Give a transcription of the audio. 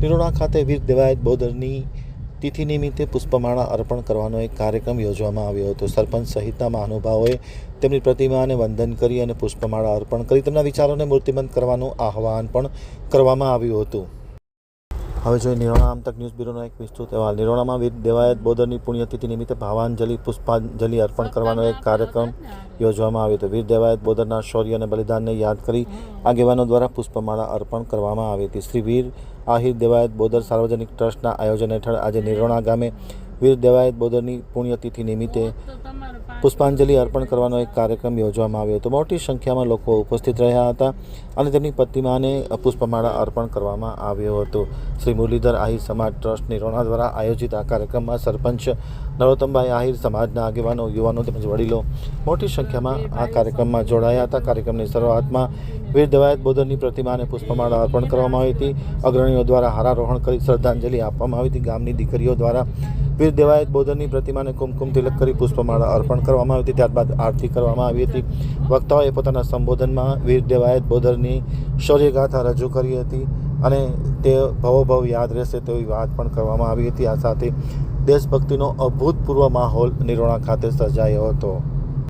નિરોણા ખાતે વીર દેવાયત બોદરની તિથિ નિમિત્તે પુષ્પમાળા અર્પણ કરવાનો એક કાર્યક્રમ યોજવામાં આવ્યો હતો. સરપંચ સહિતના મહાનુભાવોએ તેમની પ્રતિમાને વંદન કરી અને પુષ્પમાળા અર્પણ કરી તેમના વિચારોને મૂર્તિબંધ કરવાનું આહવાન પણ કરવામાં આવ્યું હતું. હવે જોઈએ નિરોણા આમતક ન્યૂઝ બ્યુરોનો એક વિસ્તૃત અહેવાલ. નિરોણામાં વીર દેવાયત બોદરની પુણ્યતિથિ નિમિત્તે ભાવાંજલિ પુષ્પાંજલિ અર્પણ કરવાનો એક કાર્યક્રમ યોજવામાં આવ્યો હતો. વીર દેવાયત બોદરના શૌર્ય અને બલિદાનને યાદ કરી આગેવાનો દ્વારા પુષ્પમાળા અર્પણ કરવામાં આવી હતી. શ્રી વીર આહિર દેવાયત બોદર સાર્વજનિક ટ્રસ્ટના આયોજન હેઠળ આજે નિરોણા ગામે વીર દેવાયત બોદરની પુણ્યતિથિ નિમિત્તે પુષ્પાંજલિ અર્પણ કરવાનો એક કાર્યક્રમ યોજવામાં આવ્યો હતો. મોટી સંખ્યામાં લોકો ઉપસ્થિત રહ્યા હતા અને તેમની પ્રતિમાને પુષ્પમાળા અર્પણ કરવામાં આવ્યો હતો. શ્રી મુરલીધર આહિર સમાજ ટ્રસ્ટ નિરોણા દ્વારા આયોજિત આ કાર્યક્રમમાં સરપંચ નરોત્તમભાઈ આહિર, સમાજના આગેવાનો, યુવાનો તેમજ વડીલો મોટી સંખ્યામાં આ કાર્યક્રમમાં જોડાયા હતા. કાર્યક્રમની શરૂઆતમાં વીર દેવાયત બોદરની પ્રતિમાને પુષ્પમાળા અર્પણ કરવામાં આવી હતી. અગ્રણીઓ દ્વારા હારારોહણ કરી શ્રદ્ધાંજલિ આપવામાં આવી હતી. ગામની દીકરીઓ દ્વારા વીર દેવાયત બોદરની પ્રતિમાને કુમકુમ તિલક કરી પુષ્પમાળા અર્પણ કરવામાં આવી હતી. ત્યારબાદ આરતી કરવામાં આવી હતી. વક્તાઓએ પોતાના સંબોધનમાં વીર દેવાયત બોદરની શૌર્યગાથા રજૂ કરી હતી અને તે ભવોભવ યાદ રહેશે તેવી વાત પણ કરવામાં આવી હતી. આ સાથે દેશભક્તિનો અભૂતપૂર્વ માહોલ નિરોણા ખાતે સર્જાયો હતો.